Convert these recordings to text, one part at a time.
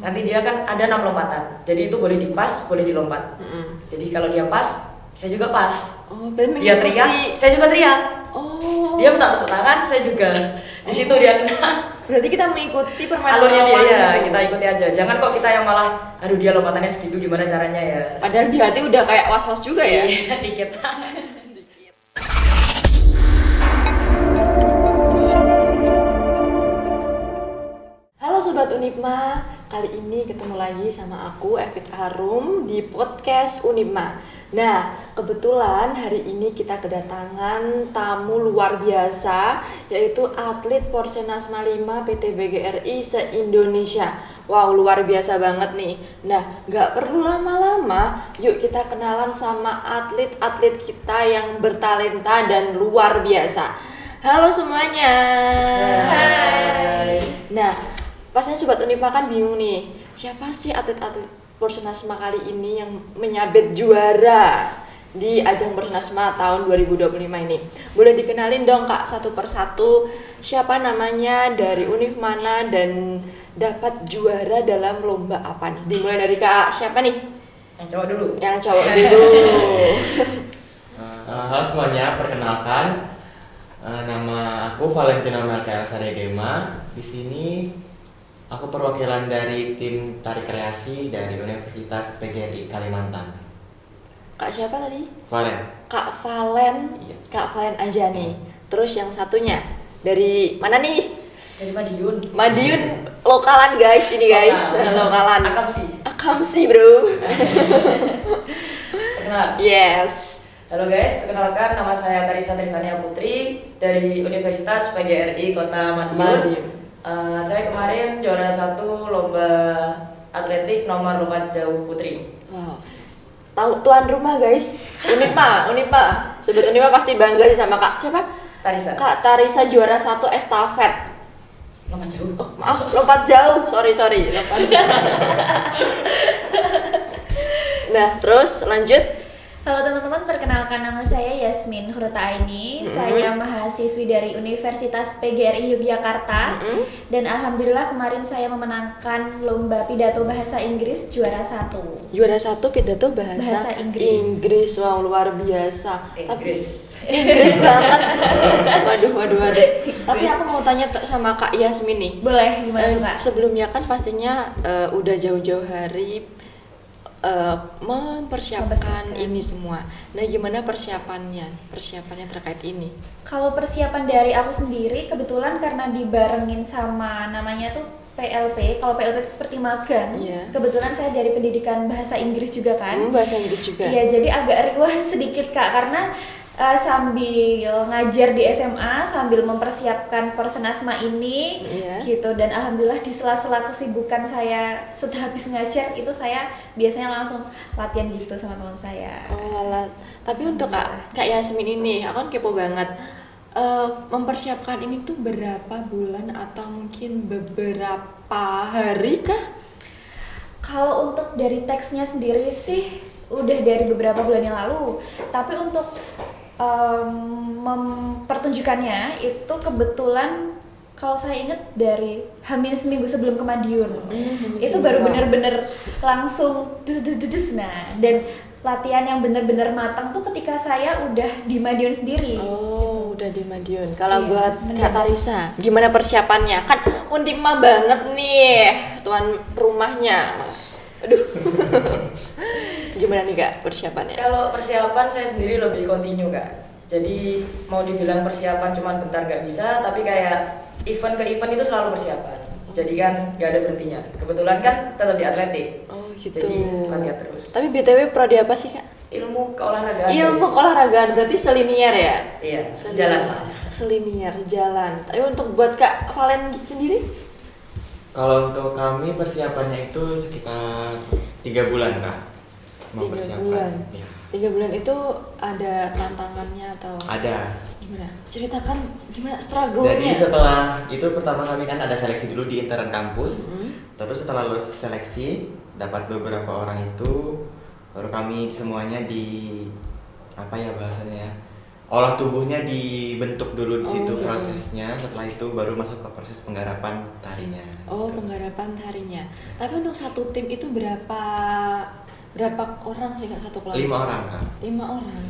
Nanti dia kan ada 6 lompatan. Jadi itu boleh dipas, boleh dilompat. Jadi kalau dia pas, saya juga pas. Dia teriak, saya juga teriak. Dia minta tepuk tangan, saya juga. Di situ dia kena. Berarti kita mengikuti permainan alurnya dia ya, gitu. kita ikuti aja. Jangan kok kita yang malah, aduh dia lompatannya segitu gimana caranya ya. Padahal di hati udah kayak was-was juga ya. Dikit. Halo Sobat Unipma, kali ini ketemu lagi sama aku Evit Harum di podcast Unipma. Nah, kebetulan hari ini kita kedatangan tamu luar biasa, yaitu atlet Porsenasma 5 PT BGRI se-Indonesia. Wow, luar biasa banget nih. Nah, gak perlu lama-lama, yuk kita kenalan sama atlet-atlet kita yang bertalenta dan luar biasa. Halo semuanya. Hai. Nah, pastinya Sobat Unipma kan bingung nih, siapa sih atlet-atlet Porsenasma kali ini yang menyabet juara di ajang Porsenasma tahun 2025 ini? Boleh dikenalin dong Kak satu persatu, siapa namanya, dari univ mana, dan dapat juara dalam lomba apa nih? Dimulai dari Kak siapa nih? Yang cowok dulu. Yang cowok dulu. Halo semuanya, perkenalkan nama aku Valentino Melkael Saregema. Di sini aku perwakilan dari tim tarik kreasi dari Universitas PGRI Kalimantan. Kak siapa tadi? Valen. Kak Valen. Iya. Kak Valen aja nih. Terus yang satunya dari mana nih? Dari Madiun. Madiun lokalan guys, ini guys. Lokalan. Akamsi bro. Perkenalkan. Yes. Halo guys, perkenalkan nama saya Tarisa Trisania Putri dari Universitas PGRI Kota Madiun. Saya kemarin juara 1 lomba atletik nomor lompat jauh putri. Wow. Tahu tuan rumah guys. Unipma. Sobat Unipma pasti bangga sih sama Kak siapa? Tarisa. Kak Tarisa juara 1 estafet. Lompat jauh. Oh, maaf, lompat jauh. Sorry, lompat jauh. Nah, terus lanjut. Halo teman-teman, perkenalkan nama saya Yasmin Hurutaini. Saya mahasiswi dari Universitas PGRI Yogyakarta. Dan alhamdulillah kemarin saya memenangkan lomba pidato bahasa Inggris juara 1. Juara 1 pidato bahasa Inggris. Wow, luar biasa. Inggris banget. Waduh. Tapi aku mau tanya sama Kak Yasmin nih. Boleh, gimana tuh Kak? Sebelumnya kan pastinya udah jauh-jauh hari mempersiapkan ini semua. Nah, gimana persiapannya terkait ini? Kalau persiapan dari aku sendiri, kebetulan karena dibarengin sama namanya tuh PLP. Kalau PLP itu seperti magang. Yeah. Kebetulan saya dari pendidikan bahasa Inggris juga kan. Bahasa Inggris juga. Iya, jadi agak riwah sedikit Kak, karena sambil ngajar di SMA sambil mempersiapkan Porsenasma ini gitu. Dan alhamdulillah di sela-sela kesibukan saya setelah habis ngajar itu saya biasanya langsung latihan gitu sama teman saya. Tapi untuk Kak Yasmin ini, aku kan kepo banget. Mempersiapkan ini tuh berapa bulan atau mungkin beberapa hari kah? Kalau untuk dari teksnya sendiri sih udah dari beberapa bulan yang lalu. Tapi untuk mempertunjukannya itu kebetulan kalau saya ingat dari hamin seminggu sebelum ke Madiun. Itu baru bener-bener langsung dus. Nah, dan latihan yang bener-bener matang tuh ketika saya udah di Madiun sendiri. Udah di Madiun. Kalau buat Kak Tarisa, gimana persiapannya? Kan Unipma banget nih tuan rumahnya. Aduh. Gimana nih Kak persiapannya? Kalau persiapan saya sendiri lebih kontinu Kak. Jadi mau dibilang persiapan cuman bentar nggak bisa, tapi kayak event ke event itu selalu persiapan. Jadi kan nggak ada berhentinya. Kebetulan kan tetap di atletik. Gitu. Jadi latihan terus. Tapi BTW prodi apa sih Kak? Ilmu keolahragaan. Ilmu keolahragaan, berarti selinier ya? Iya, sejalan Pak. Selinier, sejalan. Tapi untuk buat Kak Valen sendiri? Kalau untuk kami persiapannya itu sekitar 3 bulan Kak. 3 bulan. Ya. 3 bulan itu ada tantangannya atau? Ada. Gimana? Ceritakan gimana struggle-nya. Jadi setelah itu pertama kami kan ada seleksi dulu di intern kampus. Terus setelah lulus seleksi dapat beberapa orang itu baru kami semuanya di apa ya bahasanya ya, olah tubuhnya dibentuk dulu di situ iya. prosesnya. Setelah itu baru masuk ke proses penggarapan tarinya. Oh, penggarapan tarinya. Tapi untuk satu tim itu berapa orang sih Kak satu kelompok? 5 orang Kak. 5 orang.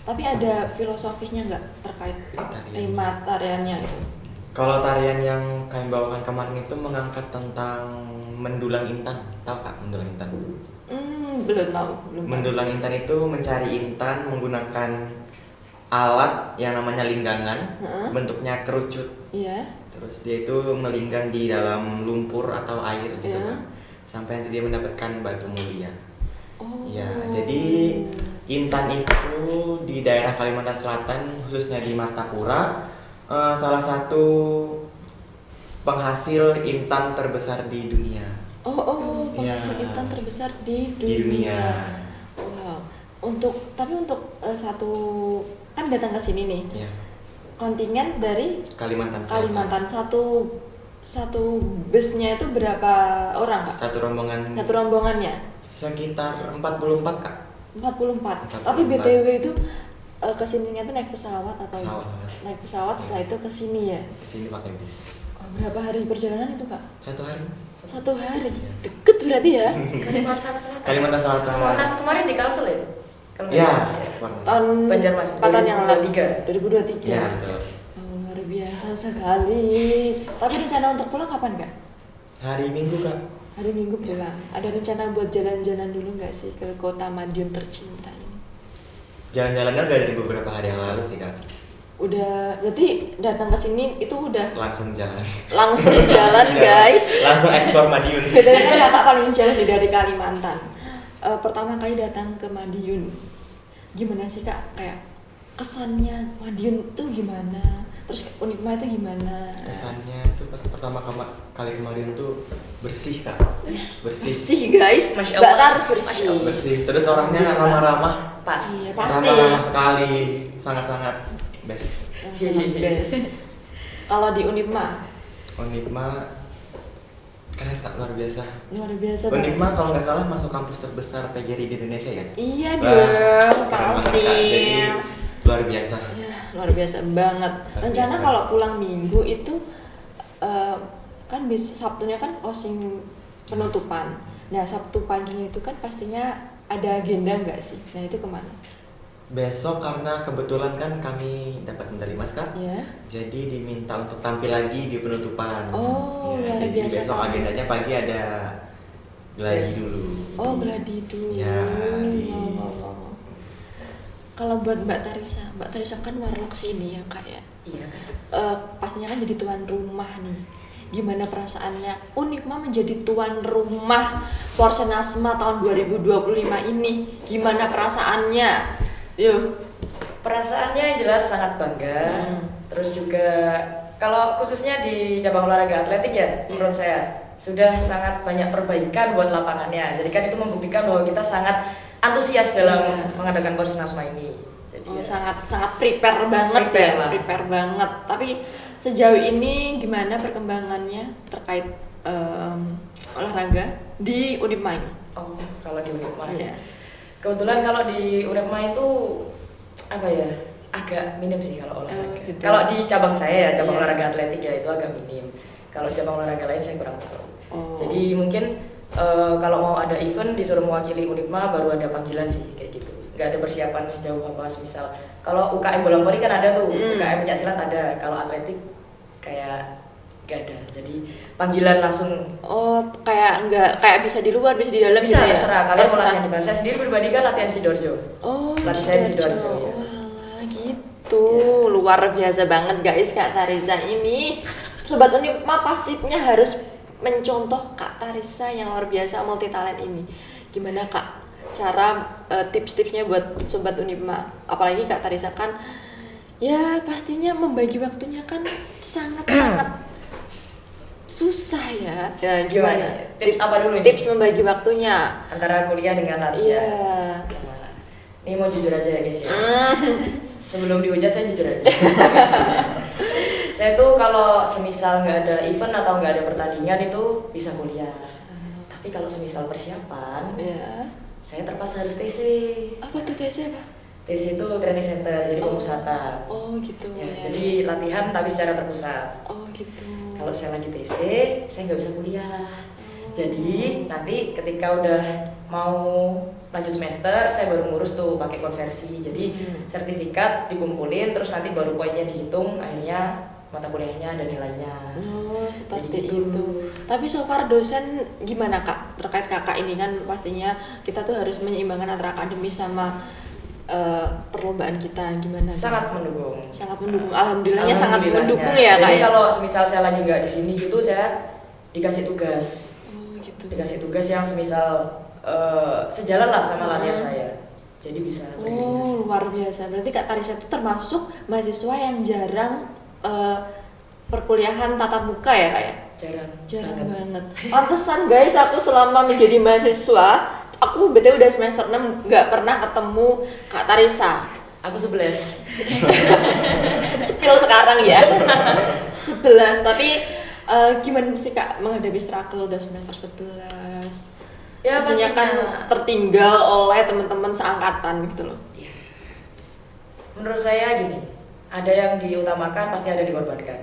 Tapi ada filosofisnya nggak terkait tema tariannya itu? Kalau tarian yang kami bawakan kemarin itu mengangkat tentang mendulang intan. Tahu Kak mendulang intan? Belum tahu. Mendulang intan itu mencari intan menggunakan alat yang namanya linggangan, bentuknya kerucut. Iya. Terus dia itu melinggang di dalam lumpur atau air gitu Iya. kan, sampai nanti dia mendapatkan batu mulia. Oh. Ya, jadi intan itu di daerah Kalimantan Selatan, khususnya di Martapura, salah satu penghasil intan terbesar di dunia. Penghasil Ya. intan terbesar di Di dunia. Wow. Tapi untuk satu kan datang ke sini nih. Ya. Kontingen dari Kalimantan Selatan. Kalimantan satu busnya itu berapa orang Kak? Satu rombongan. Satu rombongannya? Sekitar 44 Kak. 44. Tapi BTW itu kesininya tuh naik pesawat atau naik pesawat setelah itu ke sini ya? Kesini pakai bis. Berapa hari perjalanan itu Kak? 1 hari. 1 hari. Deket berarti ya? Kalimantan Selatan. Kalimantan Selatan. Monas kemarin di Kalsel ya? Ya, Tahun Banjarmasin, 4 tahun yang lalu. 2023. 2023. Ya, betul. Luar biasa sekali. Tapi rencana untuk pulang kapan Kak? Hari Minggu Kak. Hari Minggu pulang. Ada rencana buat jalan-jalan dulu nggak sih ke kota Madiun tercinta ini? Jalan-jalannya udah dari beberapa hari yang lalu sih Kak. Udah, berarti datang ke sini itu udah Langsung jalan. langsung jalan guys. Langsung eksplor Madiun. Betul kan kakak paling jauh dari Kalimantan. Pertama kali datang ke Madiun, gimana sih Kak? Kayak kesannya Madiun tuh gimana? Terus Unipma itu gimana? Kesannya tuh pas pertama kali ke Madiun tuh bersih Kak. Bersih guys, Masya Allah. bakar bersih. Bersih. Terus orangnya ramah-ramah. Pasti. Iya pasti. Ramah sekali. Sangat-sangat best. Sangat best. Kalau di Unipma, Unipma keren Kak, luar biasa. luar biasa banget. Unipma kalau nggak salah masuk kampus terbesar PGRI di Indonesia ya? Iya Wah, dong, keren banget, pasti. Kak. Jadi luar biasa. Ya, luar biasa banget. Luar Rencana biasa. kalau pulang minggu itu kan Sabtunya kan closing penutupan. Nah, Sabtu paginya itu kan pastinya ada agenda nggak sih? Nah, itu kemana? Besok karena kebetulan kan kami dapat medali emas Kak. Ya. Jadi diminta untuk tampil lagi di penutupan. Oh, luar jadi biasa besok banget. agendanya pagi ada gladi dulu. Oh, gladi dulu. Ya, di- Oh. Kalau buat Mbak Tarisa kan warlock sini ya Kak ya. Iya kan. Pastinya kan jadi tuan rumah nih. Gimana perasaannya Unipma menjadi tuan rumah Porsenasma tahun 2025 ini? Gimana perasaannya? Yuk. Perasaannya yang jelas sangat bangga. Terus juga kalau khususnya di cabang olahraga atletik ya, menurut saya sudah sangat banyak perbaikan buat lapangannya. Jadi kan itu membuktikan bahwa kita sangat antusias dalam mengadakan Porsenasma ini. Jadi ya, sangat prepare banget Prepare ya, lah. prepare banget. Tapi sejauh ini gimana perkembangannya terkait olahraga di Unipma ini? Oh, kalau di Unipma. Iya. Kebetulan kalau di Unipma itu apa ya? Agak minim sih kalau olahraga. Gitu. Kalau di cabang saya ya, cabang Iya. olahraga atletik ya itu agak minim. Kalau cabang olahraga lain saya kurang tahu. Oh. Jadi mungkin kalau mau ada event disuruh mewakili Unipma baru ada panggilan sih kayak gitu. Nggak ada persiapan sejauh apa misal. Kalau UKM bola voli kan ada tuh, UKM pencak silat ada. Kalau atletik kayak nggak ada. Jadi panggilan langsung. Oh, kayak bisa di luar, bisa di dalam Bisa gitu ya? terserah kalian mau latihan di mana. Saya sendiri pribadi kan latihan di Sidoarjo. Oh, Latihan di Sidoarjo ya. Walah, gitu. Luar biasa banget guys Kak Tarisa ini. Sobat Unipma pastinya harus mencontoh Kak Tarisa yang luar biasa multi talent ini. Gimana Kak cara tips-tipsnya buat Sobat Unipma? Apalagi Kak Tarisa kan ya pastinya membagi waktunya kan sangat-sangat susah ya. Ya gimana? Tips apa dulu nih? Tips membagi waktunya. Antara kuliah dengan latihan. Iya. Nah, ini mau jujur aja ya guys ya. Sebelum dihujat saya jujur aja. Saya tuh kalau semisal nggak ada event atau nggak ada pertandingan itu bisa kuliah. Tapi kalau semisal persiapan, Iya. saya terpaksa harus TC. Apa tuh TC Pak? TC itu training center, jadi pemusatan. Oh gitu. Ya, jadi latihan tapi secara terpusat. Oh gitu. Kalau saya lagi TC, saya nggak bisa kuliah. Jadi nanti ketika udah mau lanjut semester, saya baru ngurus tuh pakai konversi. Jadi sertifikat dikumpulin, terus nanti baru poinnya dihitung, akhirnya mata kuliahnya ada nilainya. Oh, seperti gitu. itu. Tapi so far dosen gimana Kak? Terkait Kakak ini kan pastinya kita tuh harus menyeimbangkan antara akademis sama perlombaan kita, gimana? Sangat mendukung. Sangat mendukung. Alhamdulillahnya sangat mendukung ya Kak. Jadi Ya? kalau semisal saya lagi nggak di sini gitu, saya dikasih tugas. Oh gitu. Dikasih tugas yang semisal sejalan lah sama latihan saya. Jadi bisa beriringan. Oh, luar biasa. Berarti Kak Tarisa itu termasuk mahasiswa yang jarang perkuliahan tatap muka ya Kak ya? Jarang banget. Pantesan guys, aku selama menjadi mahasiswa, aku BTW udah semester 6 nggak pernah ketemu Kak Tarisa. Aku 11. Sepil sekarang ya. 11, tapi gimana sih Kak menghadapi struggle udah semester 11? Ya pastinya kan tertinggal oleh teman-teman seangkatan gitu loh. Ya. Menurut saya gini, ada yang diutamakan pasti ada yang dikorbankan.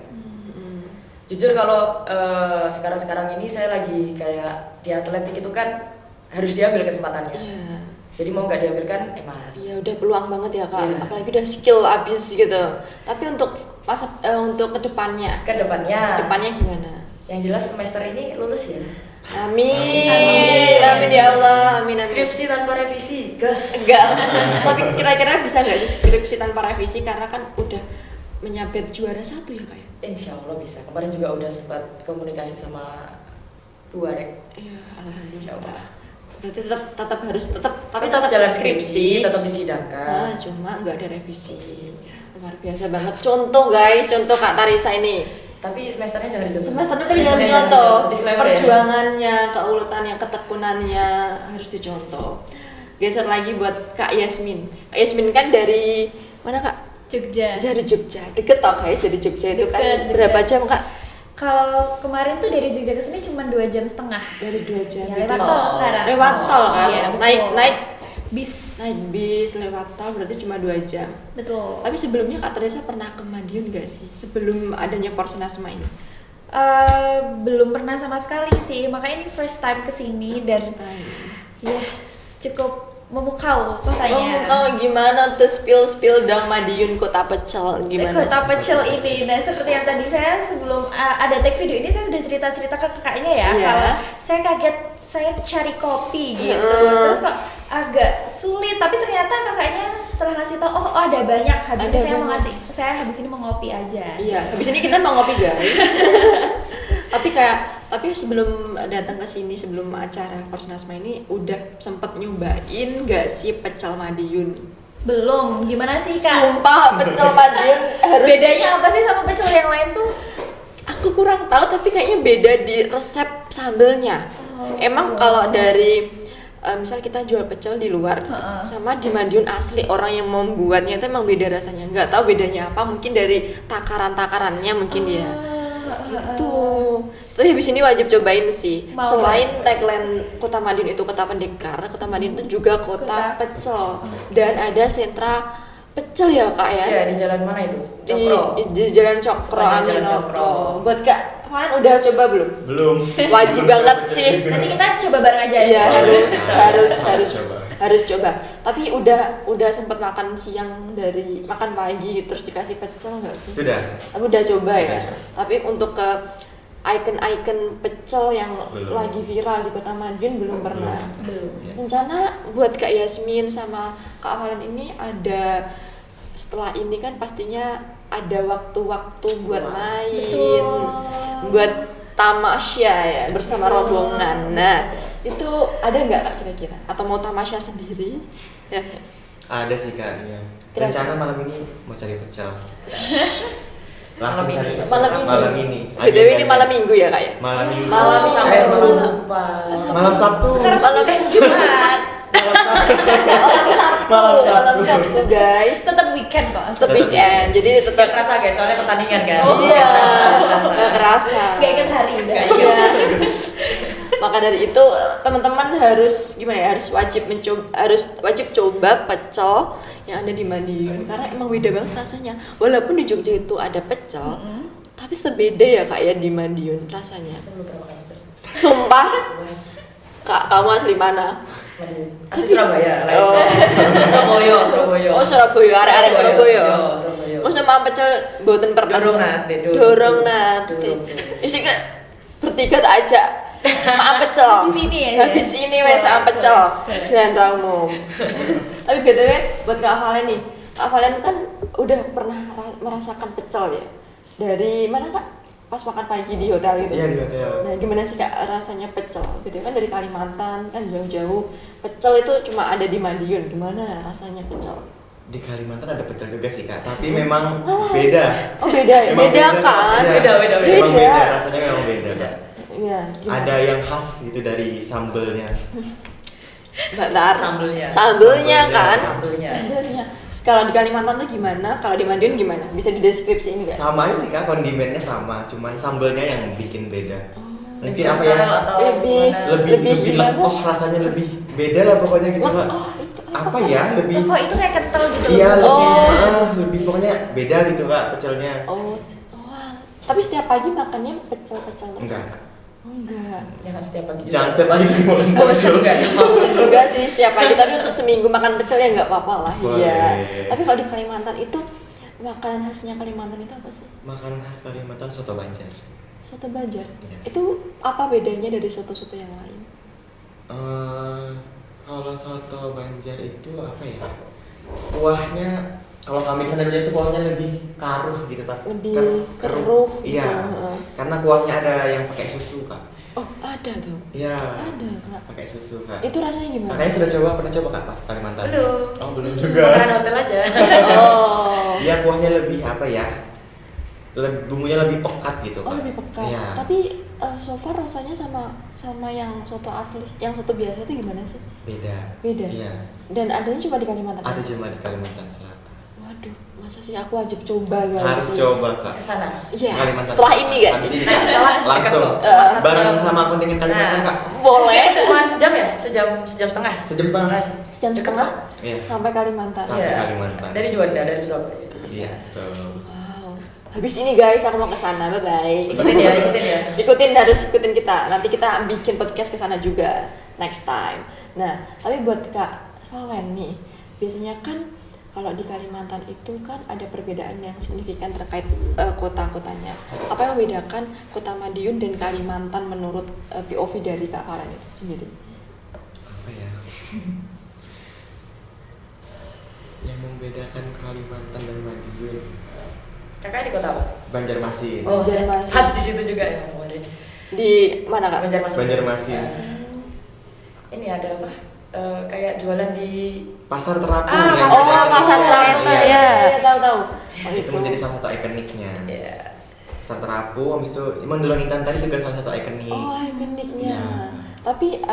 Jujur kalau sekarang ini saya lagi kayak di atletik itu kan harus diambil kesempatannya. Iya. Jadi mau nggak diambil kan emang. Iya udah peluang banget ya Kak, Iya. apalagi udah skill abis gitu. Tapi untuk untuk kedepannya Kedepannya gimana? yang jelas semester ini lulus ya. Amin ya Allah, amin. Skripsi tanpa revisi, gas. Tapi kira-kira bisa nggak sih skripsi tanpa revisi karena kan udah menyabet juara 1 ya Kak ya? Insya Allah bisa. Kemarin juga udah sempat komunikasi sama Bu Arek. Iya, Insya Allah. Berarti tetap harus tapi tetap jalan skripsi, tetap disidangkan. Cuma nggak ada revisi. Luar biasa banget. Contoh guys, contoh Kak Tarisa ini. Tapi semesternya jangan dicontoh. Semesternya tapi jangan dicontoh. Disclaimer Perjuangannya, keuletannya, ketekunannya harus dicontoh. Geser lagi buat Kak Yasmin. Kak Yasmin kan dari mana Kak? Jogja. Dari Jogja. Deket tau guys dari Jogja itu kan Deket. berapa jam Kak? Kalau kemarin tuh dari Jogja ke sini cuma 2,5 jam. Dari 2 jam. Ya, lewat tol sekarang. Lewat tol kan? Iya, betul. Naik bis. lewat tol berarti cuma 2 jam. Betul. Tapi sebelumnya Kak Teresa pernah ke Madiun gak sih? Sebelum adanya Porsenasma ini? Belum pernah sama sekali sih, makanya ini first time kesini dan ya cukup memukau kotanya. Memukau gimana tuh spill dong Madiun kota pecel gimana? Kota pecel ini, nah seperti yang tadi saya sebelum ada take video ini saya sudah cerita ke kakaknya ya, kalau saya kaget saya cari kopi gitu, terus kok agak sulit, tapi ternyata kakaknya setelah ngasih tau, oh ada banyak, habis ini saya habis ini mau ngopi aja. Iya, habis ini kita mau ngopi guys. Tapi sebelum datang ke sini, sebelum acara Porsenasma ini udah sempet nyobain gak sih pecel Madiun? Belum, gimana sih Kak? Sumpah pecel Madiun harus. Bedanya apa sih sama pecel yang lain tuh? Aku kurang tahu tapi kayaknya beda di resep sambelnya. Emang kalau dari misal kita jual pecel di luar sama di Madiun asli orang yang membuatnya itu emang beda rasanya. Nggak tahu bedanya apa, mungkin dari takarannya mungkin ya. Itu. Tapi habis ini wajib cobain sih. Selain tagline Kota Madiun itu kota pendekar, Kota Madiun itu juga kota pecel. Dan ada sentra pecel ya Kak ya? Iya, di jalan mana itu? Di Jalan Cokro Aminoto. Buat Kak Farhan udah coba belum? Belum. Wajib banget sih. Nanti kita coba bareng aja. Iya, harus coba. Tapi udah sempat makan siang dari makan pagi terus dikasih pecel nggak sih? Sudah. Aku udah coba ya. Sudah. Tapi untuk ke icon pecel yang belum. lagi viral di Kota Madiun belum pernah. Belum. Rencana buat Kak Yasmin sama Kak Valen ini ada setelah ini kan pastinya ada waktu-waktu buat main, buat tamasya ya bersama rombongan. Nah itu ada nggak Kak kira-kira? Atau mau tamasya sendiri? Ada sih Kak. Ya. Rencana malam ini mau cari pecel. Langsung cari pecel. Malam ini. BTW ini malam Minggu ya Kak ya? Malam Minggu. Malam sampai Minggu. Malam Sabtu. Sekarang Malam Jumat. Malam Sabtu guys. Tetap weekend kok. Tetap weekend. Jadi Gak tetap kerasa guys, soalnya pertandingan kan. iya. Gak kerasa. Gak inget hari udah. Iya. Maka dari itu teman-teman harus gimana ya? Harus wajib coba pecel yang ada di Madiun karena emang beda banget rasanya. Walaupun di Jogja itu ada pecel, tapi sebeda ya Kak ya di Madiun rasanya. Saya belum pernah makan pecel. Sumpah. Kak, kamu asli mana? Madiun. Asli Surabaya. Surabaya. Oh, Surabaya, arek-arek Surabaya. Surabaya. Masa makan pecel mboten pernah. Dorong nate. Isi bertiga tak aja. Makan pecel. Habis ini wes makan pecel. Jangan tamu. Tapi BTW buat Kak Valen nih. Kak Valen kan udah pernah merasakan pecel ya. Dari mana Kak? Pas makan pagi di hotel gitu. Iya, di hotel. Nah, gimana sih Kak rasanya pecel? Gitu kan dari Kalimantan kan jauh-jauh. Pecel itu cuma ada di Madiun. Gimana rasanya pecel? Di Kalimantan ada pecel juga sih Kak, tapi memang beda. Oh beda, beda kan? Beda. Memang beda, rasanya memang beda. Iya. Ada yang khas gitu dari sambelnya. Bentar. Sambelnya kan? Sambelnya. Kalau di Kalimantan tuh gimana? Kalau di Madiun gimana? Bisa dideskripsiin nggak? Sama aja sih Kak, kondimennya sama, cuman sambelnya yang bikin beda. Mungkin apa ya? Lebih lekoh rasanya, lebih beda lah pokoknya gitu Kak. Apa ya? Lebih kok itu kayak kental gitu. Iya, lebih pokoknya beda gitu Kak pecelnya. Tapi setiap pagi makannya pecel-pecel terus? Enggak. Jangan setiap pagi. Jangan setiap pagi juga makan Bosan pecel. Enggak sih setiap pagi, tapi untuk seminggu makan pecel ya nggak apa-apa lah. Boleh. Iya. Tapi kalau di Kalimantan itu makanan khasnya Kalimantan itu apa sih? Makanan khas Kalimantan soto Banjar. Soto Banjar. Iya. Itu apa bedanya dari soto-soto yang lain? Kalau soto Banjar itu apa ya? Kuahnya kalau kami di sana dulu itu kuahnya lebih karuh gitu tak? Lebih keruh Iya. gitu. Karena kuahnya ada yang pakai susu Kak. Oh ada tuh. Iya. Ada Kak. Pakai susu Kak. Itu rasanya gimana? Makanya pernah coba Kak pas ke Kalimantan? Belum. Oh belum juga. Makan hotel aja. Oh. Iya kuahnya lebih apa ya? Bumbunya lebih pekat gitu Kak. Oh lebih pekat. Iya. Tapi so far rasanya sama yang soto asli, yang soto biasa itu gimana sih? Beda. Iya. Dan adanya cuma di Kalimantan. Ada cuma di Kalimantan Selatan. Waduh, masa sih aku wajib coba guys? Harus coba Kak. Kesana. Iya. Kalimantan Setelah Selatan. ini gak Habis sih? ini, langsung bareng sama kontingen Kalimantan Kak. Boleh. Cuma sejam ya? Sejam setengah. Sejam setengah. Sejam setengah Iya. sampai Kalimantan. Sampai Kalimantan. Dari Juanda, dari Surabaya. Iya, betul. Wow. Habis ini guys aku mau ke sana. Bye bye. Ikutin ya. Harus ikutin kita. Nanti kita bikin podcast ke sana juga next time. Nah, tapi buat Kak Valen nih, biasanya kan kalau di Kalimantan itu kan ada perbedaan yang signifikan terkait kota-kotanya. Apa yang membedakan kota Madiun dan Kalimantan menurut POV dari Kak Valen itu sendiri? Apa ya? Yang membedakan Kalimantan dan Madiun. Kakak di kota apa? Banjarmasin. Oh, Banjarmasin. khas di situ juga ya kemarin. Di mana Kak? Banjarmasin. Ini ada apa? Kayak jualan di Pasar Terapung Ah, yang Pasar sudah Terapung. Pasar ada. Terapung. Iya. Iya, tahu. Oh, Itu menjadi salah satu ikoniknya. Iya. Pasar Terapung, habis itu Mandulong Intan tadi juga salah satu ikonik. Oh, ikoniknya. Iya. Tapi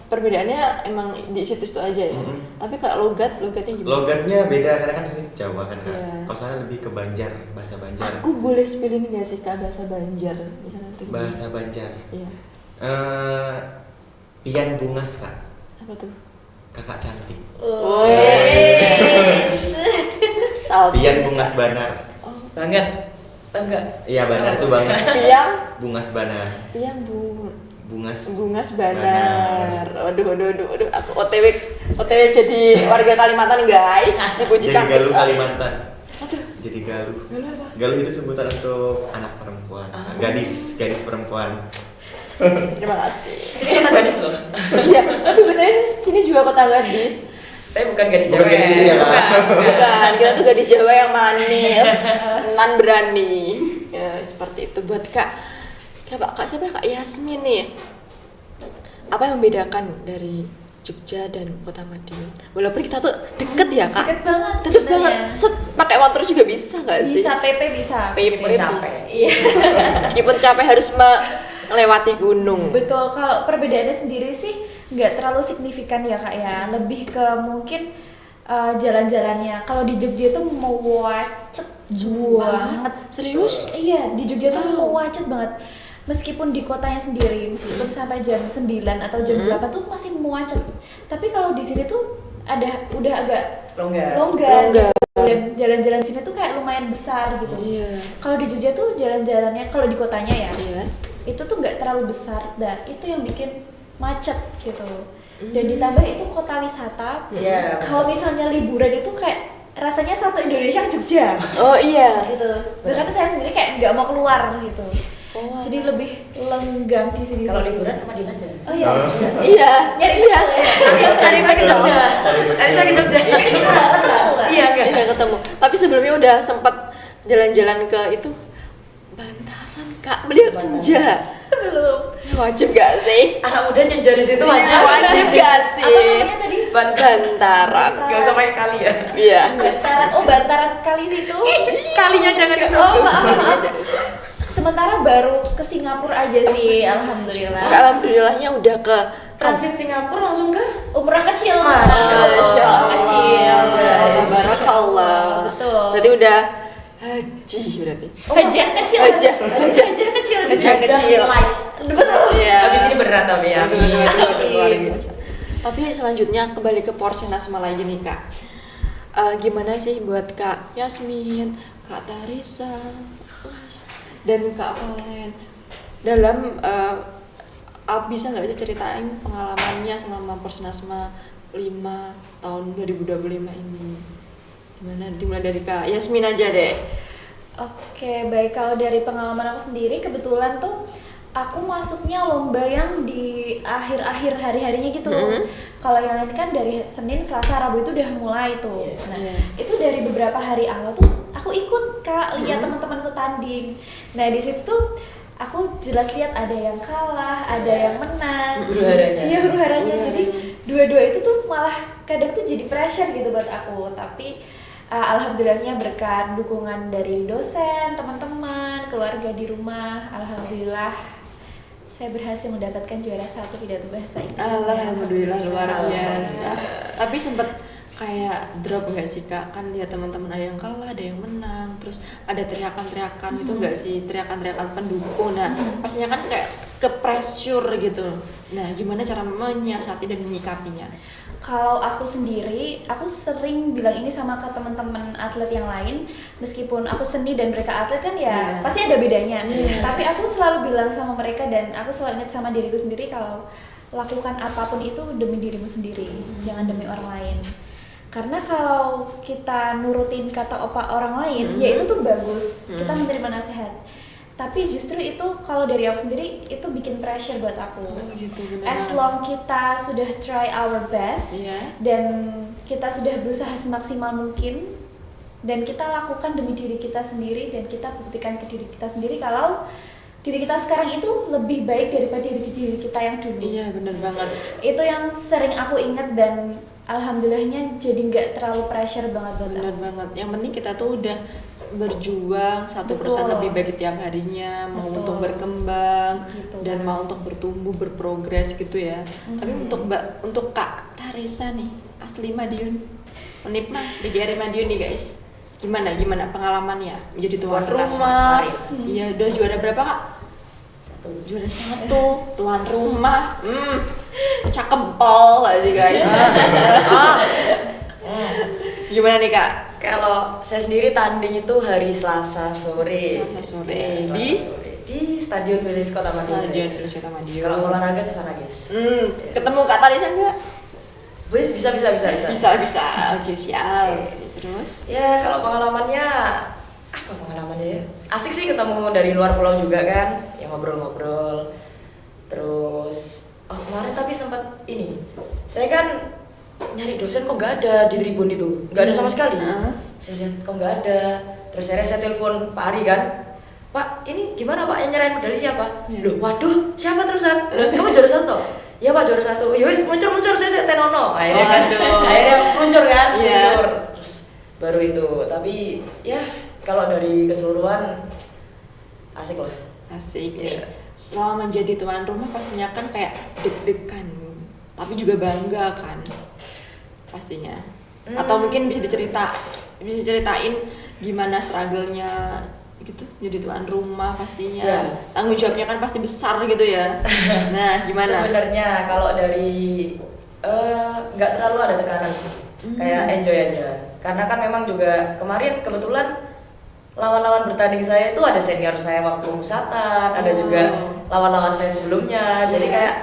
perbedaannya emang di situ-situ aja ya. Tapi kalau logatnya gimana? Logatnya beda karena kan di sini Jawa kan Kak. Iya. Kalau sana lebih ke Banjar, bahasa Banjar. Aku boleh spellin nggak sih Kak bahasa Banjar? Misalnya tuh. Bahasa Banjar. Iya. Pian Bungas Kak. Apa tuh? Kakak cantik. Salty. Pian Bungas Banar. Oh, Banget. Bangga. Iya Banar itu banget. Piang, Bungas Banar. Piang Bungas Banar. Waduh, aku OTW jadi warga Kalimantan guys. Dipuji Jadi cantik. Galuh Kalimantan. Aduh, Jadi Galuh. Galuh apa? Galuh itu sebutan untuk anak perempuan, gadis perempuan. Terima kasih. Sini kota gadis loh. Iya, tapi betul sini juga kota gadis. Tapi bukan gadis Bukan cewek. gadis ini ya, Kak? Bukan, kita tuh gadis Jawa yang manis, nan berani. Ya, seperti itu buat Kak siapa Kak Yasmin nih? Apa yang membedakan dari Jogja dan Kota Madiun? Walaupun kita tuh deket ya Kak. Deket banget Deket sebenarnya. banget. Pakai motor juga bisa nggak sih? Bisa PP bisa. PP Meskipun capek. Iya. Meskipun capek harus melewati gunung. Betul, kalau perbedaannya sendiri sih nggak terlalu signifikan ya Kak ya. Lebih ke mungkin jalan-jalannya. Kalau di Jogja itu mau macet banget. Serius? Iya, di Jogja tuh mau macet banget. Meskipun di kotanya sendiri, meskipun sampai jam 9 atau jam 8 tuh masih macet. Tapi kalau di sini tuh udah agak longgar gitu. Dan jalan-jalan sini tuh kayak lumayan besar gitu. Kalau di Jogja tuh jalan-jalannya kalau di kotanya ya, itu tuh nggak terlalu besar dan itu yang bikin macet gitu. Dan ditambah itu kota wisata. Kalau misalnya liburan itu kayak rasanya satu Indonesia ke Jogja. Oh iya. Gitu. Bahkan saya sendiri kayak nggak mau keluar gitu. Jadi lebih lenggang di sini. Kalau liburan ke Madiun aja. Oh iya. Iya. Cari ke Jogja. Saya ke Jogja. Iya nggak ketemu. Tapi sebelumnya udah sempat jalan-jalan ke itu Bantaran Kak, melihat senja. Belum. Wajib gak sih? Anak muda nyejar di situ aja. Wajib gak sih? Apa namanya tadi? Bantaran. Gak usah pakai kali ya. Iya. Bantaran. Oh, Bantaran kali itu. Kalinya jangan disebut. Oh, maaf. Sementara baru ke Singapura aja sih, alhamdulillah. Alhamdulillahnya udah ke transit Singapura langsung ke umrah kecil. Masya Allah. Kecil. Barakallah. Betul. Berarti udah haji berarti. Hajah kecil. Hajah kecil. Betul. Iya. Habis ini beneran tapi ya. Luar biasa. Tapi selanjutnya kembali ke Porsenasma lagi nih Kak. Gimana sih buat Kak Yasmin, Kak Tarisa, dan Kak Valen dalam bisa nggak sih ceritain pengalamannya selama Porsenasma 5 tahun 2025 ini? Gimana? Dimulai dari Kak Yasmin aja deh. Oke, baik. Kalau dari pengalaman aku sendiri, kebetulan tuh aku masuknya lomba yang di akhir-akhir hari-harinya gitu. Kalau yang lain kan dari Senin, Selasa, Rabu itu udah mulai tuh. Nah, itu dari beberapa hari awal tuh aku ikut Kak, lihat teman-temanku tanding. Nah, di situ tuh aku jelas lihat ada yang kalah, ada yang menang. Iya, huru-haranya. Jadi dua-dua itu tuh malah kadang tuh jadi pressure gitu buat aku. Tapi alhamdulillahnya berkat dukungan dari dosen, teman-teman, keluarga di rumah, alhamdulillah saya berhasil mendapatkan juara 1 pidato bahasa Inggris. Alhamdulillah, luar biasa. Tapi sempet kayak drop nggak sih Kak? Kan lihat teman-teman ada yang kalah, ada yang menang, terus ada teriakan-teriakan itu nggak sih, teriakan-teriakan pendukung. Nah, pastinya kan kayak ke pressure gitu. Nah, gimana cara menyiasati dan menyikapinya? Kalau aku sendiri, aku sering bilang ini sama ke teman-teman atlet yang lain, meskipun aku seni dan mereka atlet kan ya pasti ada bedanya. Tapi aku selalu bilang sama mereka dan aku selalu ingat sama diriku sendiri kalau lakukan apapun itu demi dirimu sendiri, jangan demi orang lain. Karena kalau kita nurutin kata orang lain, ya itu tuh bagus, kita menerima nasihat. Tapi justru itu kalau dari aku sendiri itu bikin pressure buat aku. As long kita sudah try our best dan kita sudah berusaha semaksimal mungkin dan kita lakukan demi diri kita sendiri dan kita buktikan ke diri kita sendiri kalau diri kita sekarang itu lebih baik daripada diri kita yang dulu. Iya, benar banget. Itu yang sering aku ingat dan alhamdulillahnya jadi nggak terlalu pressure banget buat aku. Benar banget. Yang penting kita tuh udah berjuang 1% lebih baik tiap harinya, mau untuk berkembang gitu, dan mau untuk bertumbuh, berprogres gitu ya. Tapi untuk Kak Tarisa nih, asli Madiun, Unipma, BGRI Madiun nih guys. Gimana pengalamannya menjadi tuan rumah? Iya, udah juara berapa Kak? Juara 1, tuan rumah. Cakempol gak sih guys? Gimana nih Kak? Kalau saya sendiri tanding itu hari Selasa sore. Di Stadion Wilis Kota Madiun. Kalau olahraga ke sana guys. Ketemu Kak Tarisa enggak? Bisa. Bisa. Oke, siap. Terus? Ya kalau pengalamannya ya? Asik sih ketemu dari luar pulau juga kan, yang ngobrol-ngobrol. Terus kemarin tapi sempat ini. Saya kan nyari dosen kok nggak ada di Tribun itu, nggak ada sama sekali. Saya lihat kok nggak ada. Terus saya telepon Pak Ari kan, Pak ini gimana Pak yang nyerahin medali siapa? Loh waduh siapa terusan? Kamu juara 1 toh? Ya Pak juara 1. Yowis muncul saya tenono. Akhirnya muncul kan, muncul. Terus baru itu. Tapi ya kalau dari keseluruhan asik lah. Asik. Ya. Selama menjadi tuan rumah pastinya kan kayak deg-degan, tapi juga bangga kan pastinya. Atau mungkin bisa diceritain gimana struggle-nya gitu jadi tuan rumah pastinya. Tanggung jawabnya kan pasti besar gitu ya. Nah, gimana? Sebenarnya kalau dari Nggak terlalu ada tekanan sih, kayak enjoy aja. Karena kan memang juga kemarin kebetulan lawan-lawan bertanding saya itu ada senior saya waktu musatan, ada juga lawan-lawan saya sebelumnya. Jadi kayak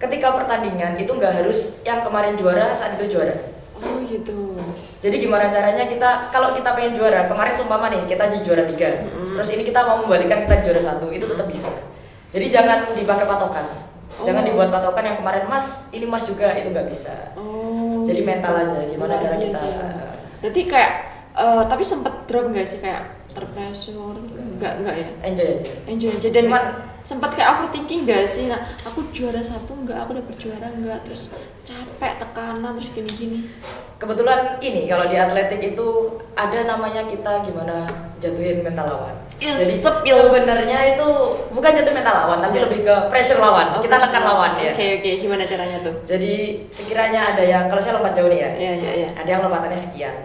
ketika pertandingan itu nggak harus yang kemarin juara saat itu juara. Oh gitu. Jadi gimana caranya kita, kalau kita pengen juara, kemarin seumpama nih kita jadi juara 3, terus ini kita mau membalikkan kita juara 1, itu tetap bisa. Jadi jangan dipakai patokan. Jangan dibuat patokan yang kemarin mas, ini mas juga, itu nggak bisa. Jadi mental aja, gimana cara kita. Berarti kayak, tapi sempet drop nggak sih kayak terpressure? Enggak ya? Enjoy aja. Dan sempat kayak overthinking nggak sih? Nah, aku juara 1 nggak, aku dapet juara nggak, terus capek, tekanan, terus gini-gini. Kebetulan ini kalau di atletik itu ada namanya kita gimana jatuhin mental lawan. Jadi sebenarnya itu bukan jatuh mental lawan, tapi lebih ke pressure lawan. Kita tekan lawan ya. Oke, gimana caranya tuh? Jadi sekiranya ada yang, kalau saya lompat jauh nih ya. Iya. Ada yang lompatannya sekian.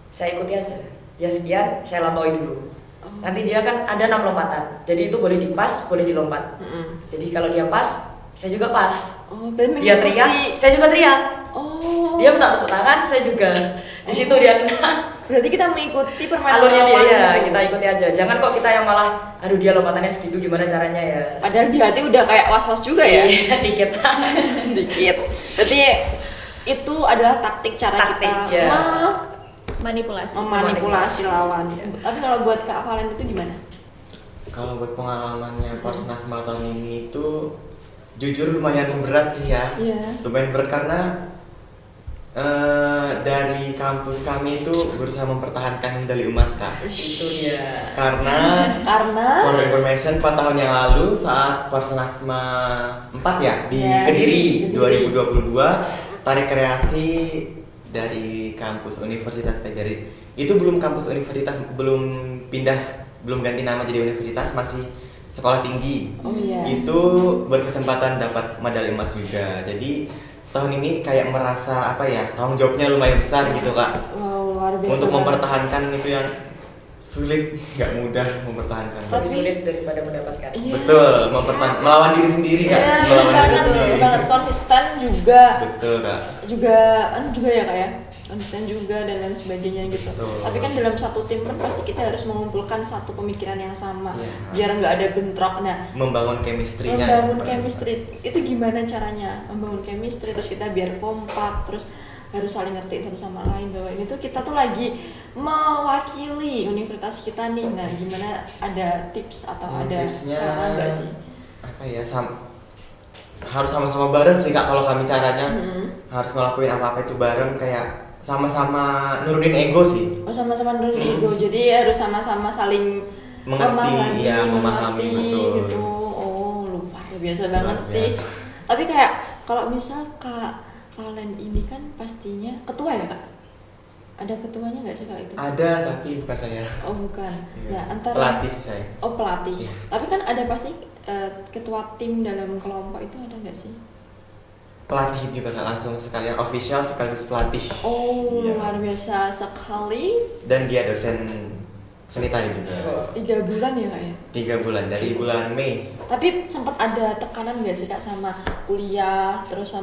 Saya ikuti aja. Dia sekian, saya lampaui dulu. Nanti dia kan ada 6 lompatan. Jadi itu boleh dipas, boleh dilompat. Jadi kalau dia pas, saya juga pas. Dia teriak, saya juga teriak. Dia minta tepuk tangan, saya juga. Di situ dia kena. Berarti kita mengikuti permainan alurnya dia ya, gitu. kita ikuti aja. Jangan kok kita yang malah, aduh dia lompatannya segitu, gimana caranya ya. Padahal di hati udah kayak was-was juga ya. Dikit. Berarti itu adalah taktik kita ya. memanipulasi lawan. Tapi kalau buat Kak Valen itu gimana? Kalau buat pengalamannya Persnas tahun ini itu jujur lumayan berat sih ya. Lumayan berat karena dari kampus kami itu berusaha mempertahankan medali emas Kak. Itu dia. Karena for information 4 tahun yang lalu saat Persnasma 4 ya di Kediri 2022 tarik kreasi dari kampus Universitas PGRI itu belum kampus universitas, belum pindah, belum ganti nama jadi universitas, masih sekolah tinggi. Itu berkesempatan dapat medali emas juga. Jadi tahun ini kayak merasa tanggung jawabnya lumayan besar gitu Kak. Luar biasa. Untuk mempertahankan itu yang sulit, nggak mudah mempertahankan. Tapi sulit daripada mendapatkan. Betul, melawan diri sendiri Kak. Melawan diri sendiri. Banget konsisten juga. Betul Kak. Juga ya Kak ya. Konsisten juga dan lain sebagainya gitu. Betul. Tapi kan dalam satu tim kan pasti kita harus mengumpulkan satu pemikiran yang sama, biar nggak ada bentrok. Nah, membangun chemistry-nya. Chemistry itu gimana caranya? Membangun chemistry terus kita biar kompak, terus harus saling ngertiin satu sama lain bahwa ini tuh kita tuh lagi mewakili universitas kita nih. Nah, gimana, ada tips atau ada tipsnya, cara nggak sih? Harus sama-sama bareng sih Kak kalau kami caranya. Harus ngelakuin apa-apa itu bareng, kayak sama-sama nurunin ego sih. Sama-sama nurunin ego. Jadi harus sama-sama saling memahami betul. Gitu. Luar biasa banget sih. Tapi kayak kalau misal Kak Valen ini kan pastinya ketua ya Kak? Ada ketuanya nggak sih kalau itu? Ada, tapi bukan saya. Bukan. Iya. Nah, antara pelatih saya. Pelatih. Tapi kan ada pasti ketua tim dalam kelompok itu ada nggak sih? Pelatih juga Kak, langsung sekalian official sekaligus pelatih. Luar biasa sekali. Dan dia dosen seni tari juga. 3 bulan ya Kak ya? 3 bulan, dari bulan Mei. Tapi sempat ada tekanan nggak sih Kak sama kuliah, terus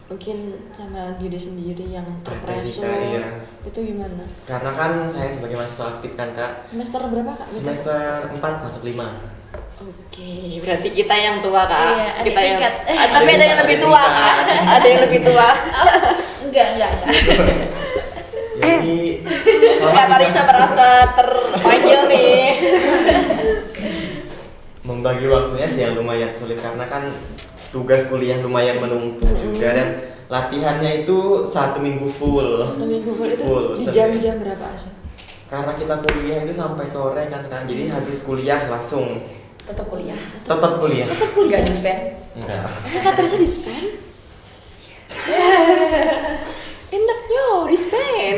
mungkin sama diri sendiri yang terpressure? Iya. Itu gimana? Karena kan saya sebagai mahasiswa aktif kan Kak. Semester berapa Kak? Semester 4 masuk 5. Oke, berarti kita yang tua Kak. Iya, kita yang tapi ada yang lebih tua Kak. Ada yang lebih tua. Enggak. Jadi Kak Marisa merasa terpanggil nih. Membagi waktunya sih yang lumayan sulit karena kan tugas kuliah lumayan menumpuk juga, dan latihannya itu 1 minggu full. 1 minggu full itu di jam-jam berapa Asya? Karena kita kuliah itu sampai sore kan, jadi habis kuliah langsung Tetap kuliah. Enggak di-spend? Enggak. Kak Teresa di-spend? Enaknya di-spend.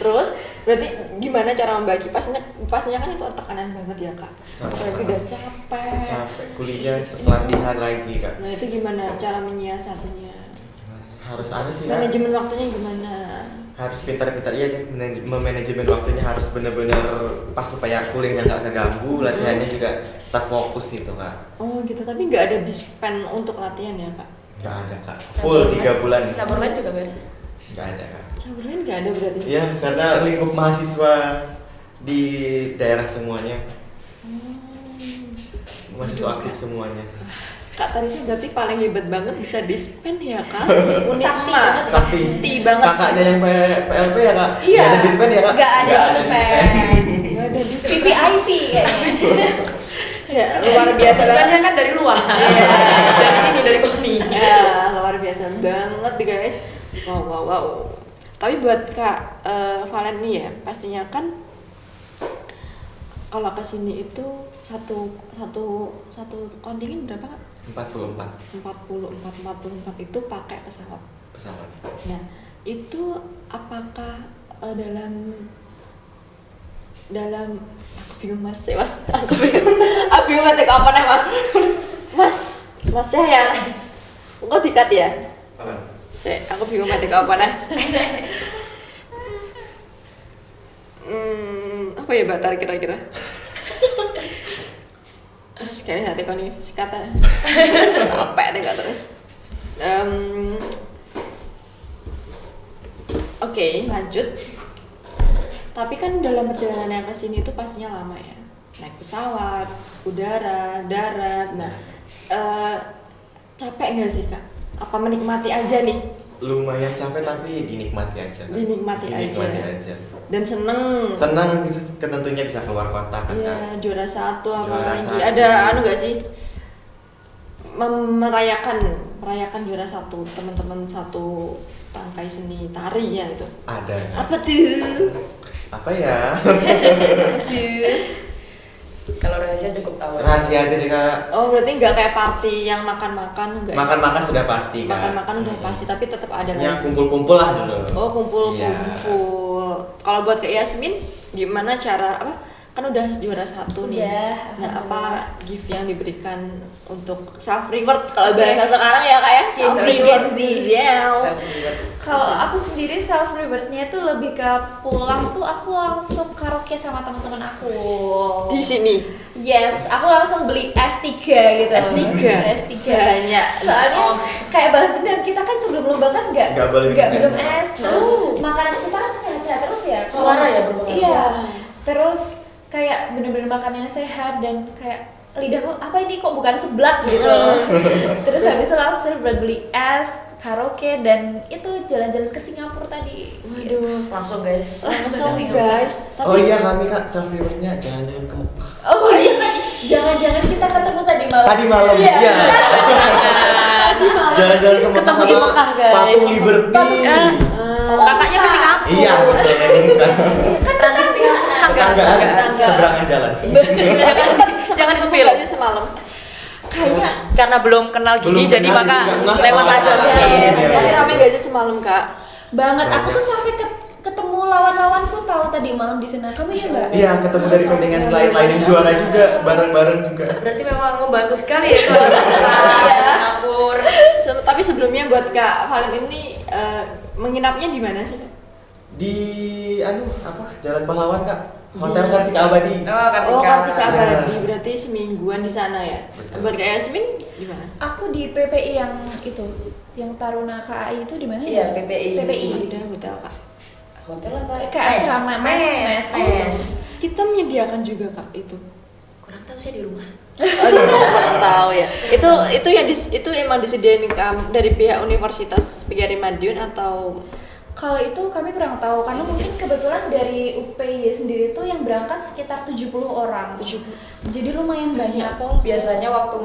Terus berarti gimana cara membagi? Pasnya kan itu tekanan banget ya Kak. Apalagi udah capek kuliah terus latihan lagi Kak. Nah, itu gimana cara menyiasatinya? Harus ada sih Kak. Manajemen waktunya gimana? Harus pintar-pintar memanajemen waktunya, harus benar-benar pas supaya kuliahnya nggak keganggu, latihannya juga tetap fokus gitu Kak. Gitu, tapi nggak ada di-spend untuk latihan ya Kak? Nggak ada kak, full 3 bulan. Cabur lain juga nggak ada? Nggak ada kak. Cabur lain nggak ada berarti? Iya, karena lingkup mahasiswa di daerah semuanya. Mahasiswa aktif semuanya. Kak Tarisha berarti paling hebat banget bisa dispen ya kak? Sakti Unipma. banget. Sakti banget. Kakaknya yang PLP ya kak? Iya. Nggak ada dispen ya kak? Nggak ada dispen. Nggak ada dispen. VVIP kayaknya. Ya, luar biasa banget. Sebenarnya kan dari luar. dari Koni. Ya, luar biasa banget guys. Wow. Tapi buat Kak Valen nih ya, pastinya kan kalau ke sini itu satu kontingen berapa Kak? 44 44 itu pakai pesawat. Nah, itu apakah dalam aku bingung mas aku bingung ngetik apa nih mas saya kok dikat ya aku bingung ngetik apa nih apa ya Batar kira-kira kayaknya nanti kau nih sikatnya capek deh gak terus Oke, lanjut. Tapi kan dalam perjalanan ke sini itu pastinya lama ya. Naik pesawat, udara, darat. Nah, capek nggak sih Kak? Apa menikmati aja nih? Lumayan capek tapi dinikmati aja. Dinikmati aja. Dan seneng. Senang bisa ketentunya bisa keluar kota kan. Iya, juara 1 Juara apalagi. 1. Ada gak sih? Merayakan juara 1 teman-teman satu tangkai seni tari ya itu. Ada. Apa tuh? Apa ya? Kalau rahasia cukup tahu. Rahasia aja deh kak. Oh berarti nggak kayak party yang makan-makan enggak? Makan-makan sudah pasti kan. Makan-makan udah pasti tapi tetap ada Ya lagi. kumpul-kumpul lah dulu. Oh kumpul. Iya. Kalau buat Kak Yasmin gimana cara apa? Kan udah juara 1 nih. Udah, Nah apa gift yang diberikan untuk self reward kalau bahasa sekarang ya Kak ya? Gen Z, Gen Z. Kalau aku sendiri self rewardnya tuh lebih ke pulang tuh aku langsung karaoke sama teman-teman aku. Di sini. Yes, aku langsung beli S3 gitu. S3? S3. Banyak. Soalnya kayak balas dendam kita kan sebelum lomba kan Nggak boleh nggak minum minum es. Terus makanan kita kan sehat-sehat terus ya. Suara ya, berpengaruh Iya. suara. Terus kayak bener-bener makanannya sehat dan kayak lidahku apa ini kok bukan seblak gitu. Terus habis itu langsung beli es, karaoke dan itu jalan-jalan ke Singapura tadi. Waduh. Langsung guys. Langsung guys. Oh iya kami kak self rewardnya jalan-jalan ke Mekah. Oh iya kan, jangan-jangan kita ketemu tadi malam. Tadi malam Iya. iya. Jalan-jalan ke Mekah Ketemu di sama Mekah, guys. Patung Liberty. Kakaknya ke Singapura. Iya betul. Kan transit Singapura. Tangga seberangan jalan. Jangan di-spill. Aja semalam. Kayaknya Karena belum kenal gini Belum jadi kenal, maka jadi nggak lewat ngeh. aja Iya, mungkin. iya. Tapi rame gak aja semalam Kak? banget. Aku tuh sampai ketemu lawan-lawanku tahu tadi malam di sana. Kamu ya enggak? Iya ketemu dari kontingen lain-lain yang juara juga bareng-bareng juga. Berarti memang membantu sekali ya soal Singapura. Tapi sebelumnya buat Kak Valen ini menginapnya di mana sih Kak? Di Jalan Pahlawan kak. Hotel Kartika Abadi. Oh, Oh, Kartika Iya. Abadi, berarti semingguan di sana ya. Betul. Buat Kak Yasmin di mana? Aku di PPI yang itu, yang Taruna KAI itu di mana ya? Iya, PPI. PPI. Udah hotel Kak. Hotel apa? Kayak asrama, mes. Kita menyediakan juga Kak itu. Kurang tahu saya di rumah. Aduh, kurang tahu ya. Itu emang disediain dari pihak Universitas PGRI Madiun atau Kalau itu kami kurang tahu karena mungkin kebetulan dari UPY sendiri itu yang berangkat sekitar 70 orang. Jadi lumayan banyak. Biasanya waktu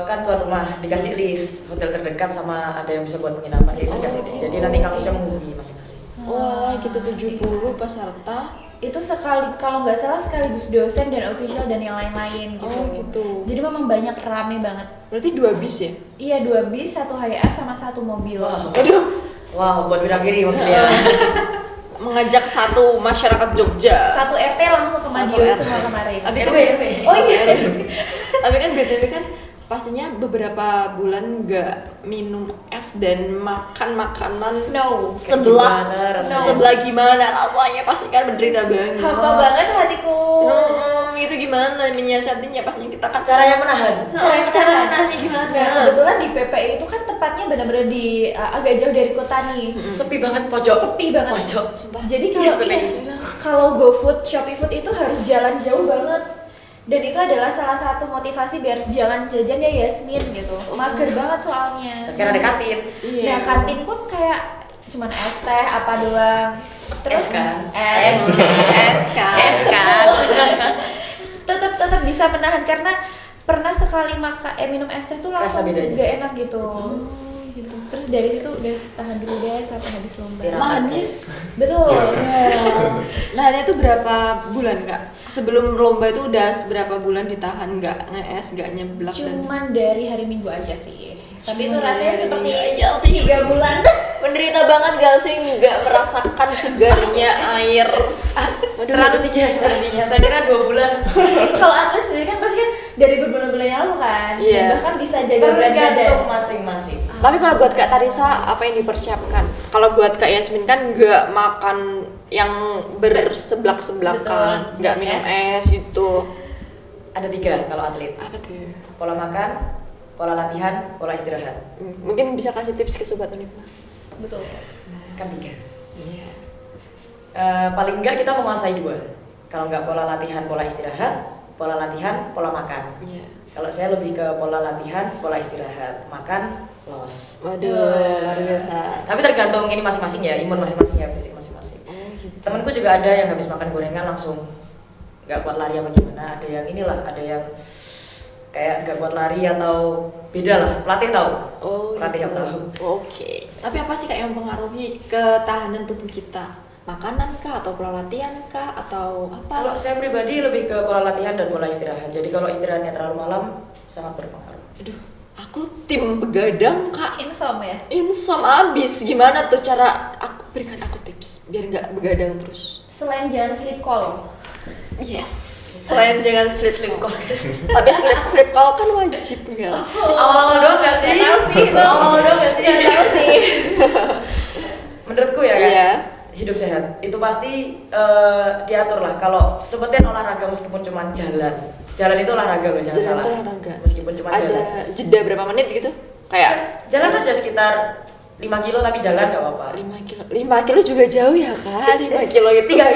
kan tuan rumah dikasih list hotel terdekat sama ada yang bisa buat penginapan jadi dikasih list. Jadi nanti kampusnya menghubungi masing-masing. wah gitu 70 peserta. Itu sekali kalau nggak salah sekaligus dosen dan official dan yang lain-lain gitu. Oh, gitu. Jadi memang banyak rame banget. Berarti 2 bis ya? Iya 2 bis, 1 HIA sama 1 mobil. Wow. Aduh, Wow, buat bilang kiri mobilnya. mengajak satu masyarakat Jogja. 1 RT langsung ke Satu Madiun RT. semua kemarin. Tapi RW. Oh iya. Tapi kan BTW kan pastinya beberapa bulan nggak minum es dan makan makanan sebelah gimana rasanya, pasti kan menderita banget. Hampa banget hatiku. Itu gimana menyiasatinya? Pastinya kita kan Caranya menahan. cara menahannya gimana? Nah, kebetulan di PPI itu kan tempatnya benar-benar di agak jauh dari kota nih. Sepi banget pojok. Sepi banget. Pojok. Jadi kalau GoFood, ShopeeFood itu harus jalan jauh banget. Dan itu adalah salah satu motivasi biar jangan jajan ya Yasmin gitu. Mager banget soalnya. Tapi kan ada kantin. Nah, kantin pun kayak cuman es teh apa doang. Terus Es kan? Es kan. tetap bisa menahan karena pernah sekali minum es teh tuh langsung gak enak gitu. Gitu. Terus dari situ udah tahan dulu deh sampai habis lomba. Nahannya Betul. Nahannya tuh berapa bulan Kak? Sebelum lomba itu udah seberapa bulan ditahan nggak nge-es, nggak nyeblak? Cuman dari hari Minggu aja sih. Tapi itu Cuman rasanya dari seperti hari Minggu 3 bulan. Menderita banget gak sih nggak merasakan segarnya air? Terlalu tinggi ekspresinya. Saya kira 2 bulan. Kalau atlet sendiri kan pasti kan dari berbulan-bulan yang lalu kan. Iya. Dan bahkan bisa jaga berat badan. Tergantung masing-masing. Tapi kalau buat Kak Tarisa apa yang dipersiapkan? Kalau buat Kak Yasmin kan nggak makan yang berseblak-seblakan, nggak minum es gitu. Ada 3 kalau atlet. Apa tuh? Pola makan, pola latihan, pola istirahat. Mungkin bisa kasih tips ke Sobat Unipma. Betul. Kan 3. Iya. Paling enggak kita menguasai 2. Kalau enggak pola latihan, pola istirahat, pola latihan, pola makan. Iya. Kalau saya lebih ke pola latihan, pola istirahat, makan, los. Waduh, luar biasa. Tapi tergantung ini masing-masing ya, imun masing-masing ya, fisik masing-masing. Gitu. Temanku juga ada yang habis makan gorengan langsung nggak kuat lari apa gimana. Ada yang inilah, ada yang kayak nggak kuat lari atau beda lah. Pelatih tahu. Pelatih yang tahu. Oke. Tapi apa sih Kak yang mempengaruhi ketahanan tubuh kita? Makanan kah atau pola latihan kah atau apa? Kalau saya pribadi lebih ke pola latihan dan pola istirahat. Jadi kalau istirahatnya terlalu malam sangat berpengaruh. Aduh, aku tim begadang Kak. Insom ya. Insom abis. Gimana tuh cara berikan aku tips biar nggak begadang terus? Selain jangan sleep call. Yes. Selain jangan sleep call. Tapi sleep call kan wajib guys. Awal-awal doang nggak sih? Nggak tahu sih itu. Awal-awal doang nggak sih? Nggak tahu sih. Menurutku ya kan. Iya. Hidup sehat itu pasti diatur lah. Kalau sebutin olahraga meskipun cuma jalan itu olahraga loh, jangan salah. Olahraga. Meskipun cuma Ada jalan. jeda berapa menit gitu? Kayak Jalan aja sekitar 5 kilo tapi jalan nggak apa-apa. 5 kilo juga jauh ya Kak. 5 kilo itu 3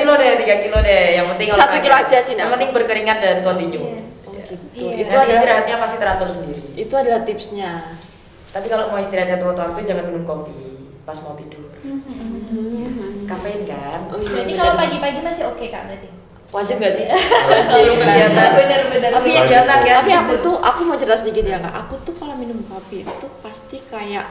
kilo deh. Yang penting 1 olahraga. kilo aja sih, Yang penting berkeringat dan continue. Oh gitu. Iya. Itu Dan adalah istirahatnya pasti teratur sendiri. itu adalah tipsnya. Tapi kalau mau istirahatnya tepat waktu jangan minum kopi pas mau tidur. Kafein kan? Oh iya. Berarti kalau pagi-pagi masih oke Kak berarti. Wajib nggak sih? Wajib. Kegiatan. Bener-bener. Tapi Wajib. kegiatan ya. Tapi aku mau cerita sedikit ya Kak. Aku tuh kalau minum kopi itu pasti kayak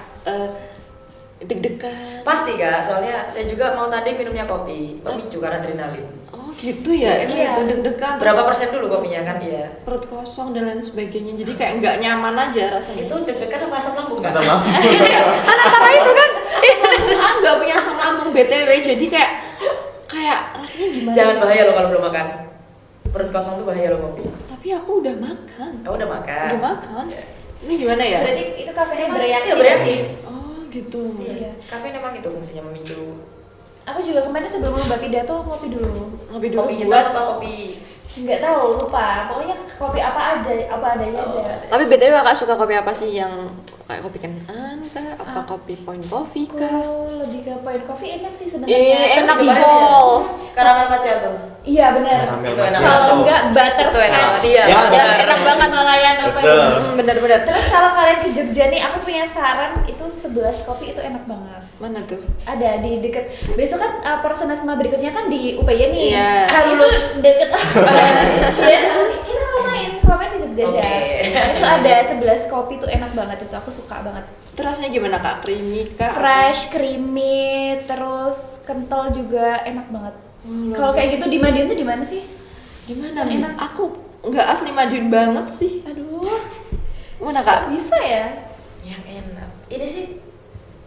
deg-degan. Pasti Kak, soalnya saya juga mau tanding minumnya kopi, pemicu karena adrenalin. Oh gitu ya. Emang Iya. itu deg-degan. Berapa persen dulu kopinya kan dia? Perut kosong dan lain sebagainya. Jadi kayak nggak nyaman aja rasanya. Itu deg-degan apa asam lambung Kak? Asam lambung. Anak-anak itu kan nggak punya asam lambung BTW. Jadi kayak rasanya gimana? Jangan bahaya loh kalau belum makan. Perut kosong tuh bahaya loh kopi. Tapi aku udah makan. Oh, udah makan. Udah makan. Ini gimana ya? Berarti itu kafeinnya Emang bereaksi. iya, bereaksi. Oh gitu. Iya. Kafein emang itu fungsinya memicu. Aku juga kemarin sebelum lomba pidato ngopi dulu. Ngopi dulu Kopi hitam buat. apa kopi? Nggak tahu, lupa. Pokoknya kopi apa adanya aja. Tapi BTW Kakak suka kopi apa sih yang kayak kopi Kenan kah? Apa kopi Point Coffee kah? Aku lebih ke point coffee enak sih sebenarnya. Enak Terus dicol. Karamel macchiato. Iya benar. Karamel Itu enak. macchiato. Kalau enggak butter Itu enak. scotch. Iya. Ya, Ya, enak banget. Malayan apa Betul. gitu. Bener-bener. Terus kalau kalian ke Jogja nih, aku punya saran itu 11 kopi itu enak banget. Mana tuh? Ada di deket. Besok kan Porsenasma berikutnya kan di UPY nih. Iya. Lulus deket. Iya, kita kalau main ke Jogja aja. Oke. Itu ada 11 kopi tuh enak banget itu. Aku suka banget. Itu rasanya gimana Kak? Creamy kah? Fresh, creamy, terus kental juga enak banget. Kalau kayak gitu di Madiun tuh di mana sih? Gimana? Yang enak. Aku nggak asli Madiun banget sih. Aduh, Mana Kak? bisa ya? Yang enak. Ini sih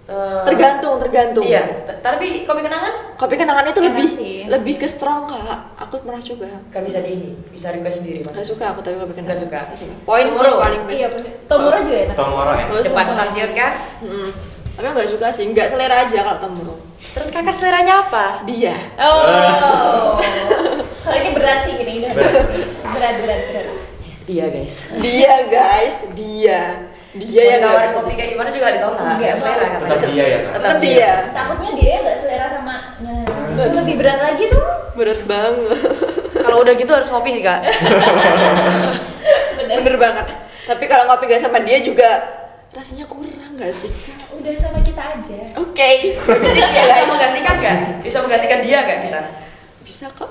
Tergantung. Iya, Tapi kopi kenangan? Kopi kenangan itu Enak sih. lebih ke strong Kak. Aku pernah coba. Gak bisa bisa request sendiri mas. Gak suka aku tapi kopi kenangan. Gak suka. Poin sih Tomorrow. paling best. Iya bener. Tomorrow juga enak. Tomorrow ya. Depan stasiun kan? Tapi aku gak suka sih, gak selera aja kalau Tomorrow. Terus kakak seleranya apa? Dia. Oh. Kalau ini berat sih gini udah. Berat. Berat. Iya guys. Dia guys, dia Mau yang ditawarin gak bisa kopi kayak gimana juga ditolak. Enggak Nggak selera mau. katanya. Tetap dia ya Kak. Tetap dia. Takutnya dia nggak selera sama. Nah, itu lebih berat lagi tuh. berat banget. Kalau udah gitu harus ngopi sih kak. Bener banget. Tapi kalau ngopi gak sama dia juga rasanya kurang gak sih Kak? Udah sama kita aja. Oke. Bisa ya Bisa guys. menggantikan kan? Bisa menggantikan dia kan kita? Bisa kok.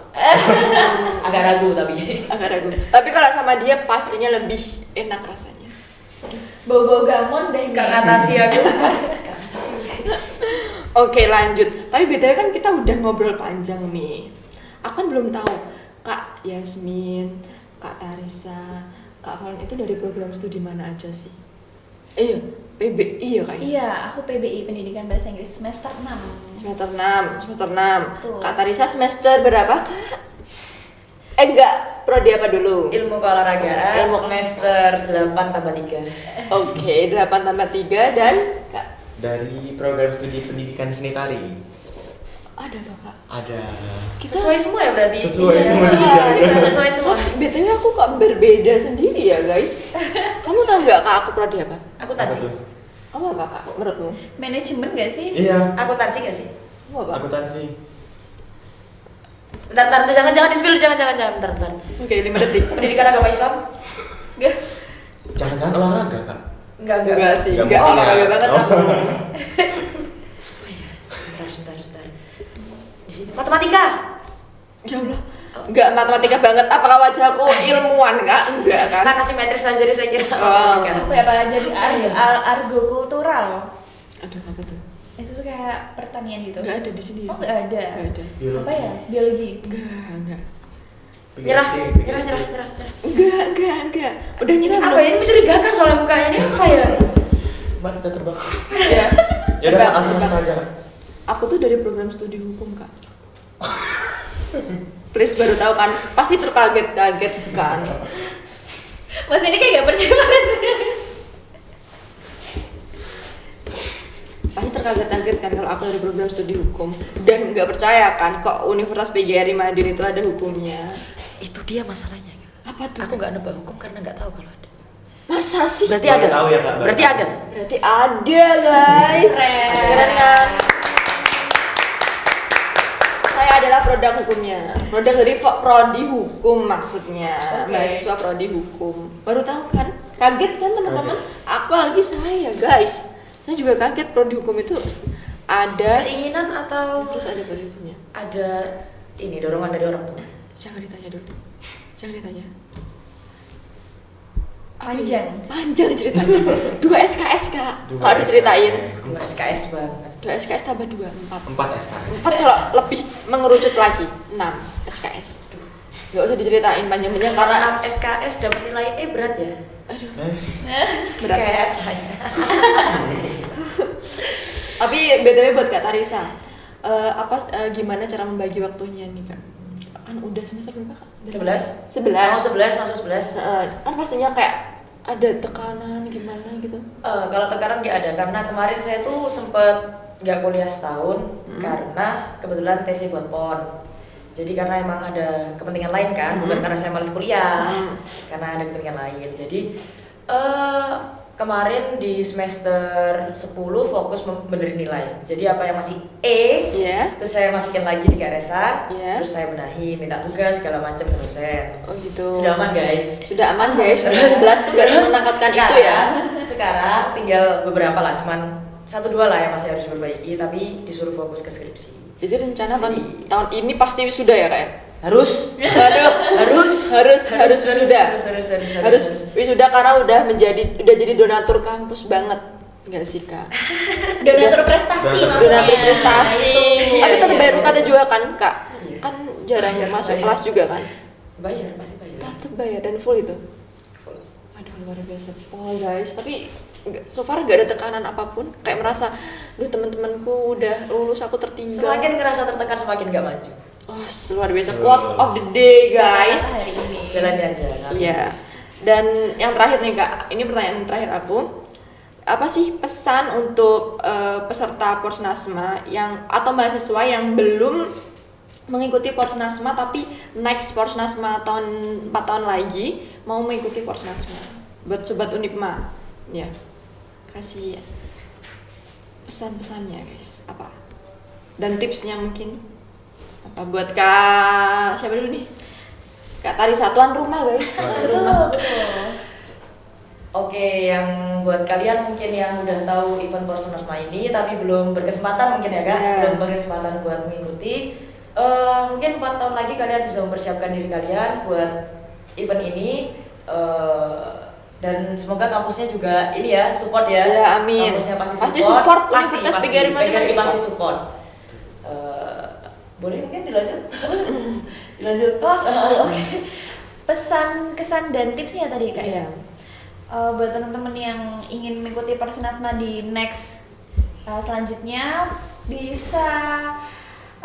Agak ragu tapi. Agak ragu. Tapi kalau sama dia pastinya lebih enak rasanya. Bau-bau gamon deh. Kak ngatasi aku. Oke lanjut. Tapi BTW kan kita udah ngobrol panjang nih. Aku kan belum tahu Kak Yasmin, Kak Tarisa, Kak Valen itu dari program studi mana aja sih? Iya, PBI ya kayaknya. Iya, aku PBI Pendidikan Bahasa Inggris semester 6. Semester 6. Betul. Kak Tarisa semester berapa Kak? Enggak, prodi apa dulu? Ilmu keolahragaan Ilmu- semester 8+3. Oke, 8+3 dan Kak Dari program studi pendidikan seni tari. ada tuh Kak. Ada. Sesuai semua ya berarti? Sesuai Iya, semua sesuai, bidang. sesuai semua. Oh, BTW aku kok berbeda sendiri ya guys. Kamu tahu nggak Kak aku prodi apa? Aku Apa tansi. tuh? Kamu apa Kak menurutmu? Manajemen gak sih? Iya. Aku tansi gak sih? Kamu apa? Akuntansi. Bentar, jangan di-spill, jangan, bentar. Oke, 5 detik. Pendidikan agama Islam? Gak. Jangan-jangan olahraga Kak. Enggak sih, Nggak enggak mungkin ya. olahraga banget Oh. aku. Oh iya, sebentar. Di sini matematika. Ya Allah. Enggak matematika banget. Apakah wajahku ilmuwan Kak? Enggak kan? Karena simetris aja jadi saya kira Oh. matematika. Apa ya Pak? Jadi argo kultural. Aduh, apa tuh? Itu tuh kayak pertanian gitu. Enggak ada di sini. Oh nggak ada. Enggak ada. Biologi. Apa ya? Biologi. Enggak. Nyerah. PhD. Enggak. Udah nyerah Apa belum? ya? Ini mencurigakan soalnya mukanya ini apa ya? Mari kita terbakar. Ya. Ya udah Tebak, langsung tebak. aja. Aku tuh dari program studi hukum Kak. Please baru tahu kan? Pasti terkaget-kaget kan? Mas ini kayak gak percaya banget. Pasti terkaget-kaget kan kalau aku dari program studi hukum dan nggak percaya kan kok Universitas PGRI Madin itu ada hukumnya. Itu dia masalahnya. Apa tuh? Aku nggak nebak hukum karena nggak tahu kalau ada. Masa sih? Berarti Baru ada. tahu ya, Kak, baru Berarti tahu. ada. Berarti ada guys. Keren kan? Saya adalah produk hukumnya. Produk dari prodi hukum maksudnya. Oke. Mahasiswa prodi hukum. Baru tahu kan? Kaget kan teman-teman? Apalagi saya guys. Saya juga kaget prodi hukum itu ada Keinginan atau terus ada prodi hukumnya. ada ini dorongan dari orang tua. Jangan ditanya dulu. Jangan ditanya. Panjang. Panjang ceritanya. 2 SKS Kak. Dua Kalau diceritain. SKS. Dua SKS banget. 2 SKS tambah 2, 4. 4 SKS. 4 kalau lebih mengerucut lagi 6 SKS. Gak usah diceritain panjang-panjang karena Karena SKS dapat nilai E berat ya. aduh Berat kayak saya. tapi BTW buat Kak Tarisa gimana cara membagi waktunya nih Kak? Kan udah semester berapa Kak? 11. 11. Oh, 11 masuk 11. Kan pastinya kayak ada tekanan gimana gitu. Kalau tekanan nggak ada karena kemarin saya tuh sempet nggak kuliah setahun karena kebetulan TC buat PON. Jadi karena emang ada kepentingan lain kan, bukan karena saya malas kuliah, karena ada kepentingan lain. Jadi kemarin di semester 10 fokus membenerin nilai. Jadi apa yang masih E, Iya. terus saya masukin lagi di keresan, Iya. terus saya benahi, minta tugas segala macam ke dosen. Oh gitu. Sudah aman guys. Sudah aman guys. 11 tuh gak menangkapkan itu ya. Sekarang tinggal beberapa lah, cuman 1-2 lah yang masih harus diperbaiki, tapi disuruh fokus ke skripsi. Jadi rencana Jadi- tahun ini pasti wisuda ya Kak? Harus Aduh. harus wisuda. Harus wisuda karena udah jadi donatur kampus banget. Enggak sih Kak? Donatur prestasi Donatur maksudnya. Donatur prestasi. Iya, Tapi tetap iya, bayar iya. UKT juga kan Kak? Iya. Kan jarang Bayar, masuk bayar. kelas juga kan? Bayar, pasti bayar. Tetap bayar dan full itu. Full. Aduh luar biasa. Oh guys, tapi so far gak ada tekanan apapun, kayak merasa duh teman-temanku udah lulus aku tertinggal. Semakin ngerasa tertekan semakin gak maju. Oh, luar biasa. Quotes of the day, guys. Hari ini. Jalani aja. Iya. Dan yang terakhir nih Kak, ini pertanyaan terakhir aku. Apa sih pesan untuk peserta Porsnasma yang atau mahasiswa yang belum mengikuti Porsnasma tapi next Porsnasma tahun 4 tahun lagi mau mengikuti Porsnasma? Buat sobat Unipma. Ya. Kasih pesan-pesannya, guys. Apa? Dan tipsnya mungkin apa buat Kak siapa dulu nih? Kak Tarisa, tuan rumah, guys. Betul. Oke, yang buat kalian mungkin yang udah tahu event Porsnasma ini tapi belum berkesempatan mungkin ya Kak, belum berkesempatan buat mengikuti. Mungkin 4 tahun lagi kalian bisa mempersiapkan diri kalian buat event ini. Dan semoga kampusnya juga ini ya support ya. Ya, amin. Kampusnya pasti support. Pasti PGRI pasti support. Boleh mungkin dilanjut? Dilanjut. Oke. Pesan, kesan dan tipsnya tadi Kak ya. Buat teman-teman yang ingin mengikuti Porsnasma di next selanjutnya bisa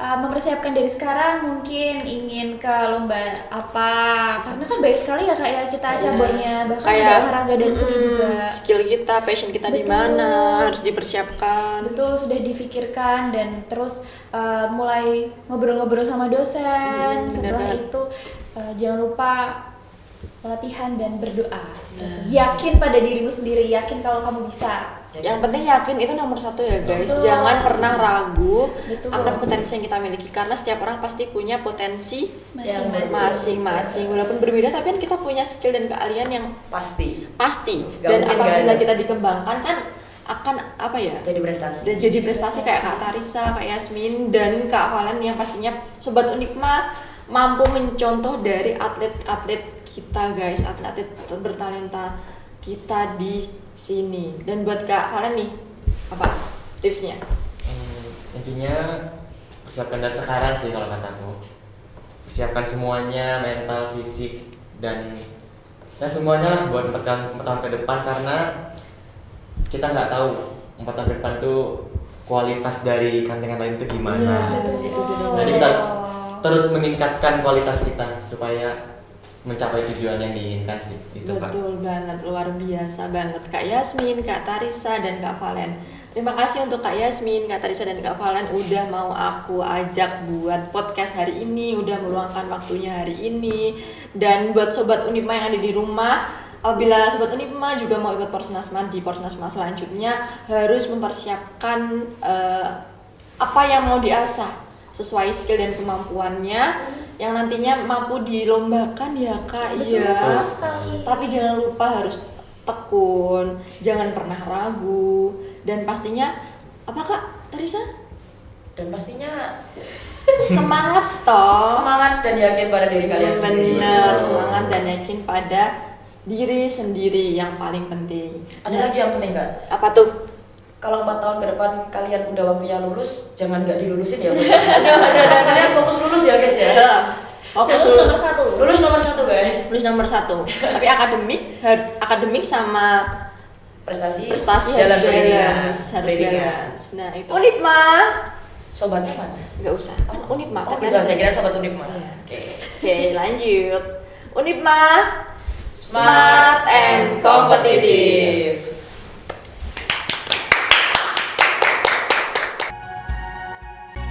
mempersiapkan dari sekarang, mungkin ingin ke lomba apa, karena kan banyak sekali ya Kak ya kita cabornya, bahkan ada olahraga dan seni juga. Skill kita, passion kita di mana harus dipersiapkan. Betul, sudah difikirkan dan terus mulai ngobrol-ngobrol sama dosen. Setelah itu jangan lupa latihan dan berdoa seperti itu. Yakin pada dirimu sendiri, yakin kalau kamu bisa. Yang penting yakin itu nomor 1 ya guys. Betul. Jangan pernah ragu akan potensi yang kita miliki, karena setiap orang pasti punya potensi masing-masing. Walaupun berbeda tapi kan kita punya skill dan keahlian yang pasti. Dan apabila kita dikembangkan kan akan apa ya? Jadi prestasi. Dan jadi prestasi kayak Kak Tarisa, Kak Yasmin dan Kak Valen yang pastinya sobat Unipma mampu mencontoh dari atlet-atlet kita guys, atlet-atlet bertalenta kita di sini. Dan buat Kak Valen nih, apa tipsnya? Intinya persiapkan dari sekarang sih kalau kataku. Persiapkan semuanya, mental, fisik, dan semuanya lah buat 4 tahun ke depan, karena kita nggak tahu 4 tahun ke depan tuh kualitas dari kantingan lain itu gimana. Jadi kita terus meningkatkan kualitas kita supaya mencapai tujuan yang diinginkan sih itu Kak. Betul banget, luar biasa banget Kak Yasmin, Kak Tarisa dan Kak Valen. Terima kasih untuk Kak Yasmin, Kak Tarisa dan Kak Valen udah mau aku ajak buat podcast hari ini, udah meluangkan waktunya hari ini. Dan buat sobat Unipma yang ada di rumah, apabila sobat Unipma juga mau ikut Porsnasma di Porsnasma selanjutnya, harus mempersiapkan apa yang mau diasah sesuai skill dan kemampuannya yang nantinya mampu dilombakan ya Kak. Iya. Tapi jangan lupa harus tekun, jangan pernah ragu, dan pastinya apa Kak Tarisa? Dan pastinya semangat toh. Semangat dan yakin pada diri kalian sendiri. Benar, semangat dan yakin pada diri sendiri yang paling penting. Ada lagi yang penting Kak. Apa tuh? Kalau 4 tahun ke depan kalian udah waktunya lulus, jangan nggak dilulusin ya. Kalian fokus lulus ya guys ya. Fokus lulus nomor 1. Lulus nomor 1 guys. Lulus nomor 1. Tapi akademik sama prestasi dalam harus balance. Nah itu Unipma. Sobatnya mana? Nggak usah. Unipma. Oh gitu aja, kira sobat Unipma. Oke, lanjut. Unipma, smart and kompetitif.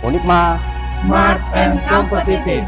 Unipma, smart and kompetitif.